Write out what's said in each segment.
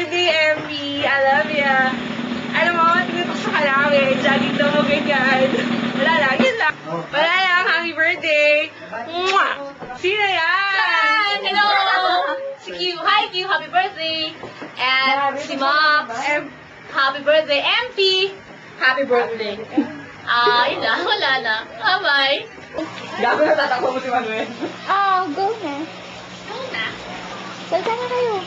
birthday, Emmy! I love ya! Alam mo, tinutukso ka namin. Jogging daw mo ganyan. Wala lang, yun lang. Wala lang, happy birthday! Mwah! Sino yan? Hello! Si Q. Hi, Q. Happy birthday! And si Max. Happy birthday, MP! Happy birthday. Yun lang. Wala na. Bye-bye. Gago na tatakbo mo si Manuel. Oh, go na. Go na. Salta na kayo.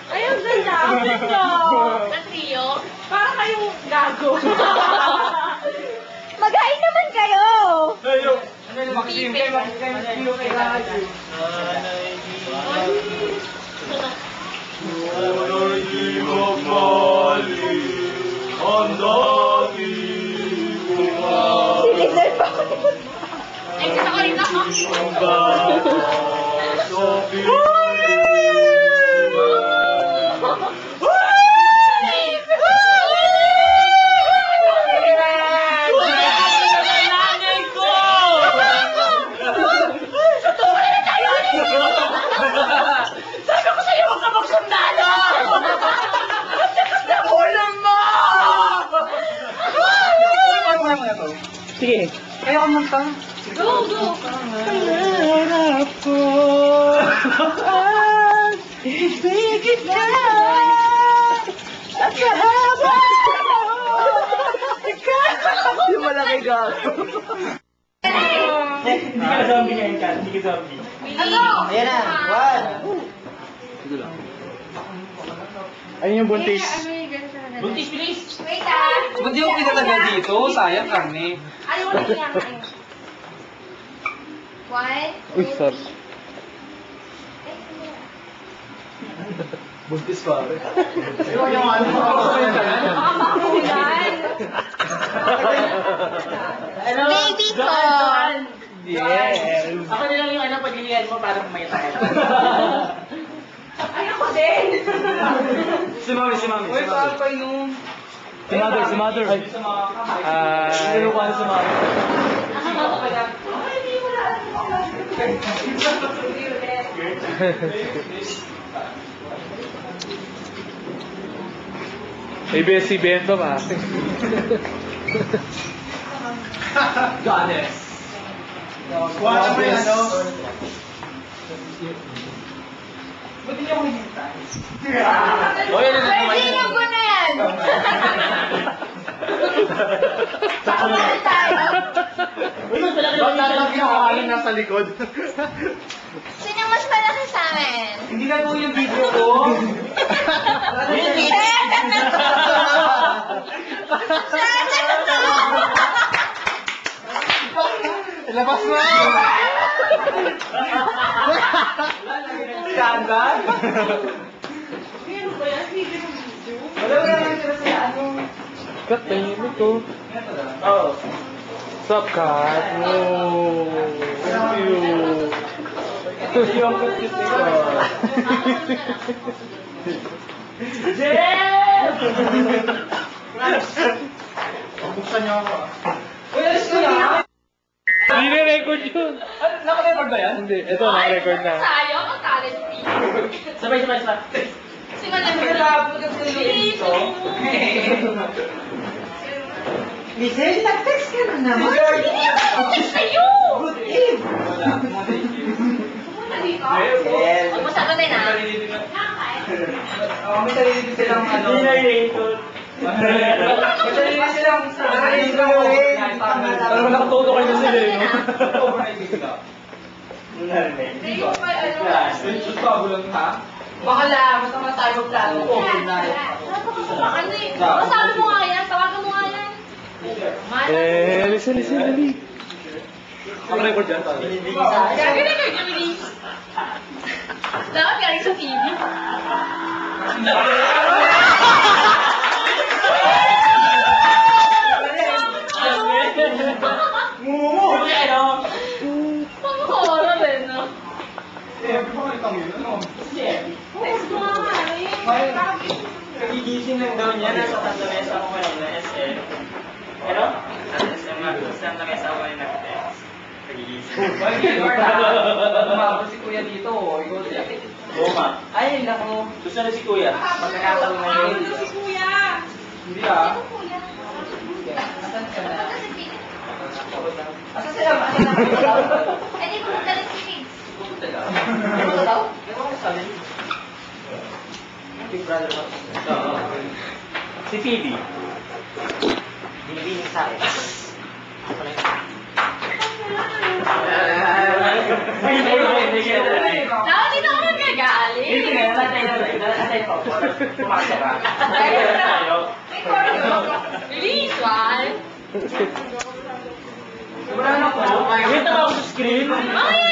Ay, ang ganda! Ang ganda! Sa trio. Para kayong gago. Mag-hain naman kayo. Ayun. Maxim, kay Maxim, kay Raju. Ngunit di magmali ang dating bunga. Si Lizard pa ako. Ay, kita ko rin ako. Sige. Kaya ka manta. Go, go. Pangarap ko ang ibigit na at kahaba yung malaki gago. Hindi ka zombie ngayon ka. Hindi ka zombie. Hello. Ayan na. One. Sige lang. Ayun yung buntis. Buntis, please! Wait, ah. Ba't di mo pinalagay dito? Sayang karne. Ayaw na niya. One. Uy, sorry. Buntis pa rin. Yung ano? Baby ko. Yes. Ako na lang yung paglilihan mo para may tayo. Ay, ako din! Si Mami. Uy, saan pa yun? Si Mother. Ay, sa mga kamay. Ay, ano si Mother? ABS-CBN Bento ba? Goddess. Wala mo yan, no? Ba't hindi ako hihintay? Pwede niyo ko na yan. Saan tayo? Bakit nakakalan nasa likod? Sino mas malaki sa amin? Hindi na po yung video ko. Labas mo! Skandal? Wala lang sila sa ano. Kat, tahimik ko. Oo. Sup, Kat? Oh, thank you. Yung kutit nito. Buksan niyo ako. Uy, alis ko na! Hindi na-record yun. Naka-record ba yan? Hindi, ito na-record na. Tayo, ang talent fee. Sabay. Si Madam dito. Michelle, nag-text ka na naman. Hindi ako nag-text sa'yo! Good eve. Nandito? Yes. Huwag mo sagutin, ah. May sarili din silang ano. Hindi na-record. May sarili silang Alam mo, nakatuto kayo na sila eh, no? Hindi ko pa, ano. Screenshot pa, bulang ha? Bakala, basta man tayo magplano. Okay na. Ano eh? Masabi mo nga yan, tawagan mo nga yan. Listen, dali. Ang record yan, tayo. Gagawin na kayo release. Dapat galing sa TV. Hindi, ano? Pang horror eh, no? Text mo nga nga, ano yun? Nagigising lang daw niya, nasa lamesa ako kanina, SM. Pero? Nasa SM nga, tapos nasa lamesa ako kanina, text. Umabot si Kuya dito. Ikaw siya. Loma. Ay, naku. Gusto na si Kuya. Magkakataon na yun. Ano si Kuya? Hindi ah. Asan ka na? Asan sila? Asan na? Eh, di pumunta rin si Kids. Pumunta daw. Pumunta daw? Ewan ko saan. Big brother mo. Si Phoebe. Binibining sa akin. Dapat dito ako nagagaling. Release one. Wait na ako sa screen. Okay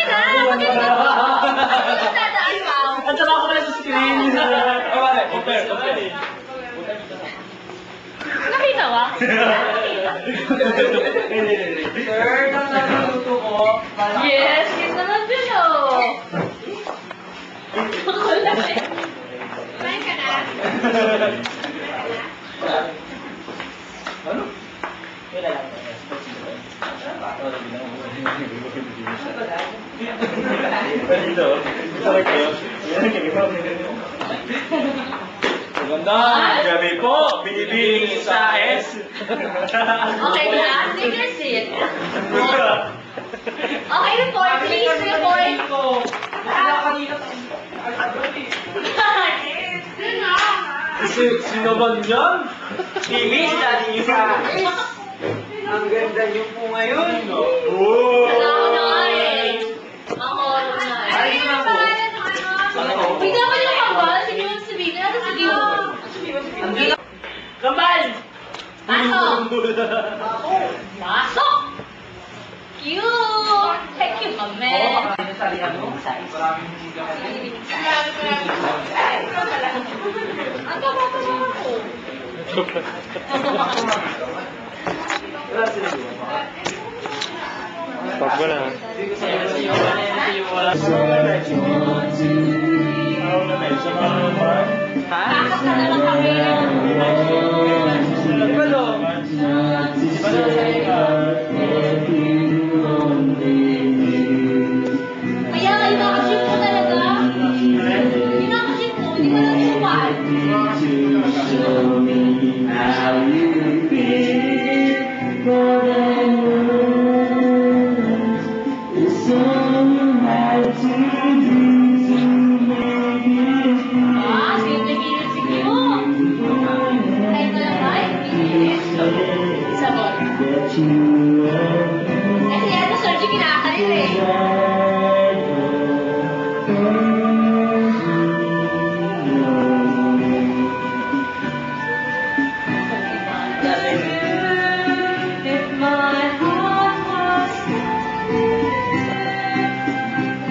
na. Magaling ako. Dadaan ka. Ang tama ko pala sa screen. Compare. Nakita ba? Sir, nang naluluto ko. Yes, yes naman din oh. Kumain ka na? Ano? Wala lang. Magandang gabi po, binibining sa S. Okay na, take your seat. Okay, report please, report. Sino ba yan? Bibi, daddy niyo sa. Ang ganda niyo po ngayon. Oh! Wala ko na nga eh. Ako na eh. Ay, Ano ako. pangalan ng ano? Bigla mo yung kambal, sige mo sabihin. Ano sige mo? Kambal! Pasok! Pasok! Cute! Thank you, mame. Maraming hindi ka Ang gaba-gaba ako. Stop mo na. Kakasta na lang kami. Kaya kayo nakaship mo talaga? Hindi nakaship mo, hindi ka lang suman. Ah, sinipilit si Q. Ay, ito naman, pinilit. Sabon. Kasi yan, Sergio, kinakain eh. If my heart was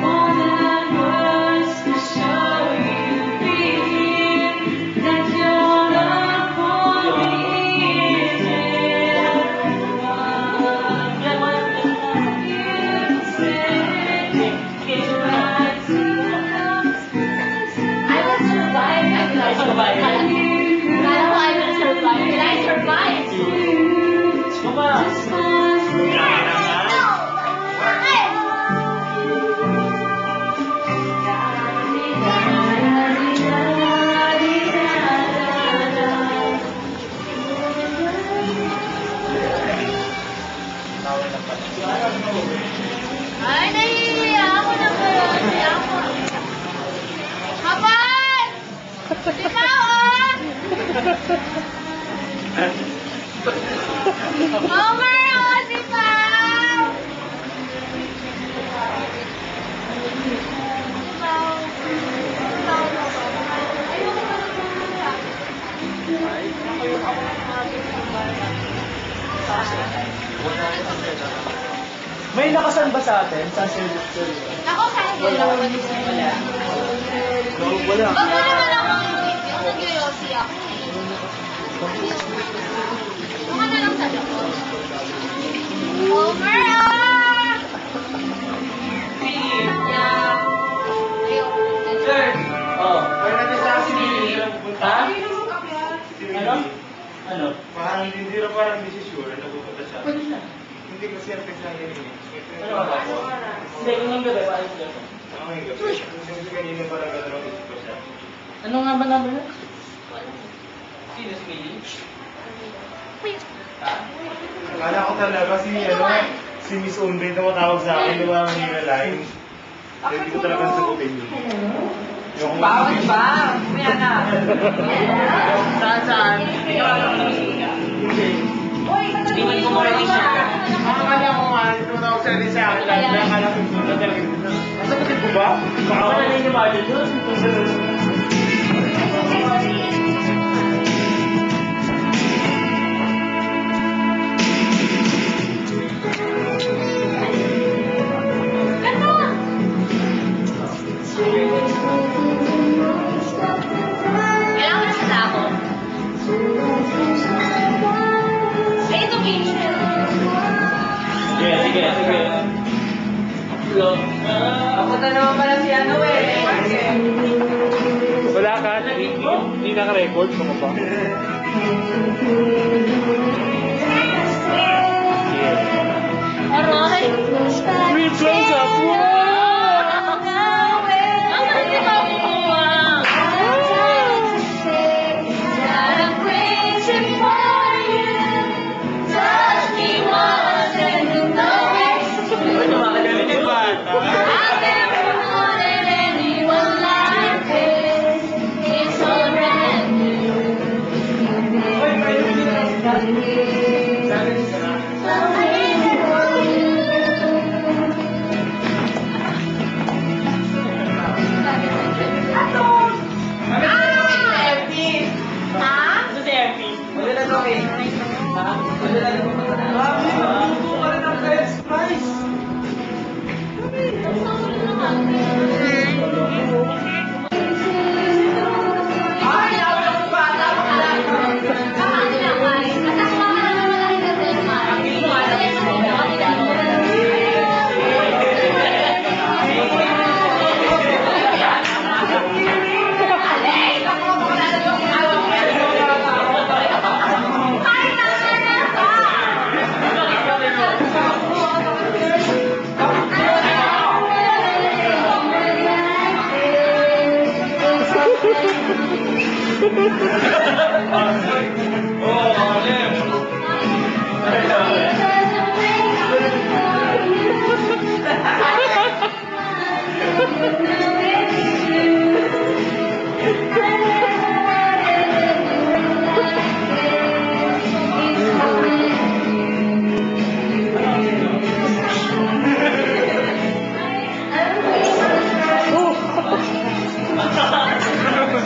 all that was to show you that your love for me is real. I will survive. I survive. I will survive. Will I survive? Ay, nahihiya ako na ba? Nahihiya ako. Kapal! Di ba, oh? Homer, oh, di ba? May nakasan ba sa atin? Sa service? Ako, kaya gano'n. Wala. Wag mo naman ako yung nag-yoyosi ako. Baka na lang sa likod. Homer, ah! Yeah. Ayoko. Sir, Oh. wala na sa akin Ha? Ano? Ano? Parang hindi na parang hindi siya sure na pupunta siya. Hindi ko siya pinagsasabi. Hindi, kung ang gabi, paano siya? Kasi kanina parang gano'n isip ko siya. Ano nga ba number mo? Sino si Millie? Akala ko talaga si Miss Unday na matawag sa akin, di ba ang line? Kaya hindi ko talaga sagutin yun. Bawal ba? Kuya na. Saan? Hindi man ko morning siya. Akala ko nga, tumawag sa akin sa akin, akala ko yun na talaga yun. Nasagutin ko ba? Baka wala na yung imagine yun. Kailangan ko na sa dako. Ay, ito, Pinch. Sige, sige, sige. Papunta naman pala si ano eh. Wala ka, hindi naka-record mo ba? Aray! Real close up! Ang galing ba kumuha? Ito, makagaling yung bata. Ha? Ito si MP. Wala na to eh. Ha? Wala na to. Mabuto ka rin ng best prize! Ay, nawala ko bata.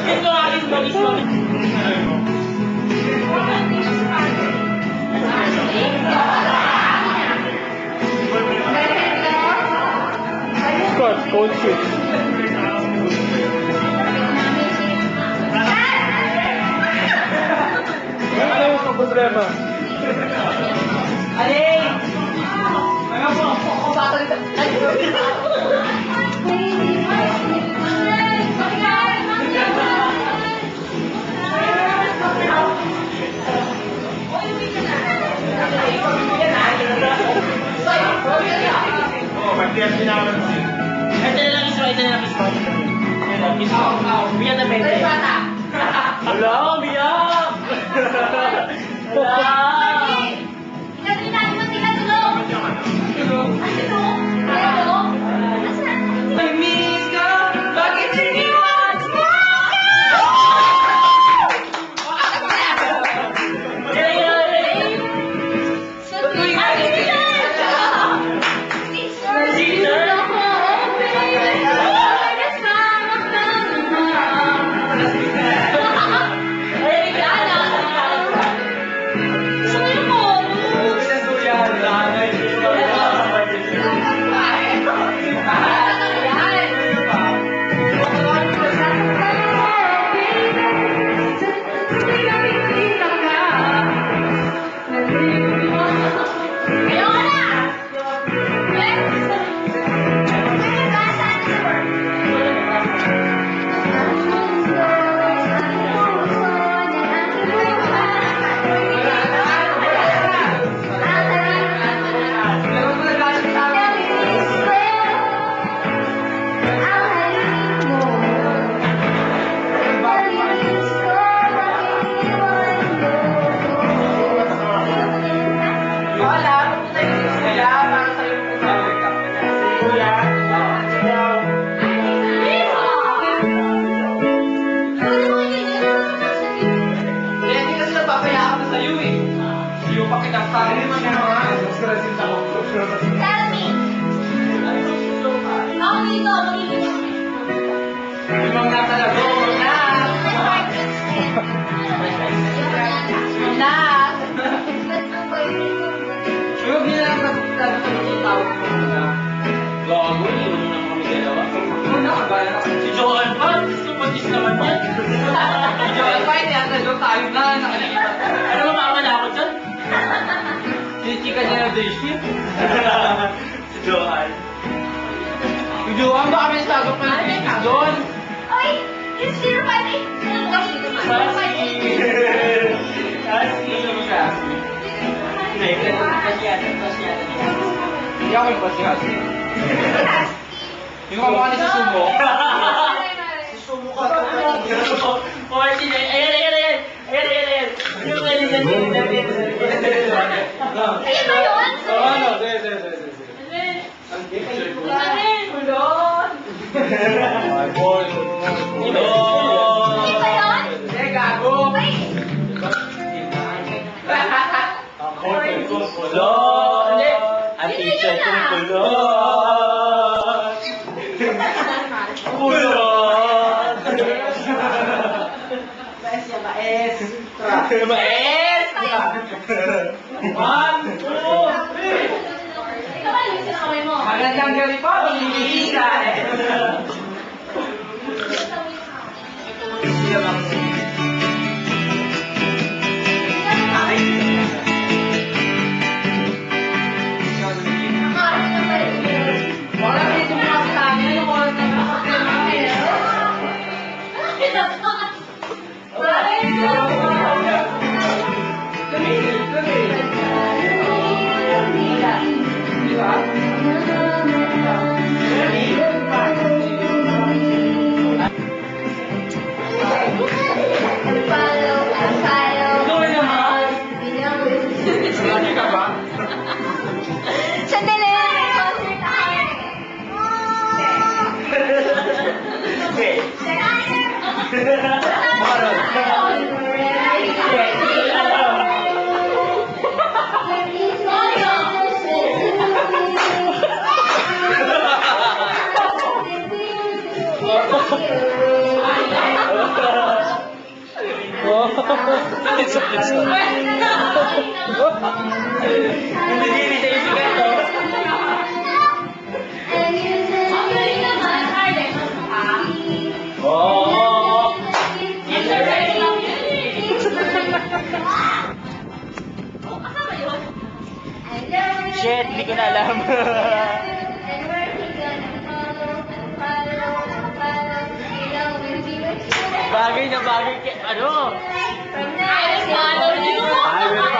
Ito, alis mo, mismo. Scott, cold switch. Ano yung problema? Alay! Ano po? Ako ba ito? Oo, mag-test din naman siya. Ito na lang mismo, ito na lang mismo. Ito na lang mismo. Bigyan na pwede. Wala, umiyak! Wala! May malalim na, nakikita. Ano ba makamalakot dyan? Chichika niya na day shift. Si Johan. Si Johan, baka may sagap pa yung doon. Oy! Yung 058! Gusto mo siya? Hindi ako yung pasi-hasi. Yung kamukha ni si Sumo. Sumo ka to. Oh, sige. Ayan. Yung Ayun ba yun? Ano? Sige. Kulon! Ay, boy. Hindi ba yun? Hindi, gago! Wait! Kulon! Hindi. Ang Yun teacher na ko yun kulon! Kulon! Maes! One, two, Ikaw ba yung sinakaway mo? Magandang gabi po, mag-iisa eh. Wala kayo tumakas sa amin, ano ko lang naman sa amin. Lagi ka ba? Sandali! Okay. Hindi sa isip ito. Oh. Shit, hindi ko na alam. Bagay na bagay kay ano? I follow you! I will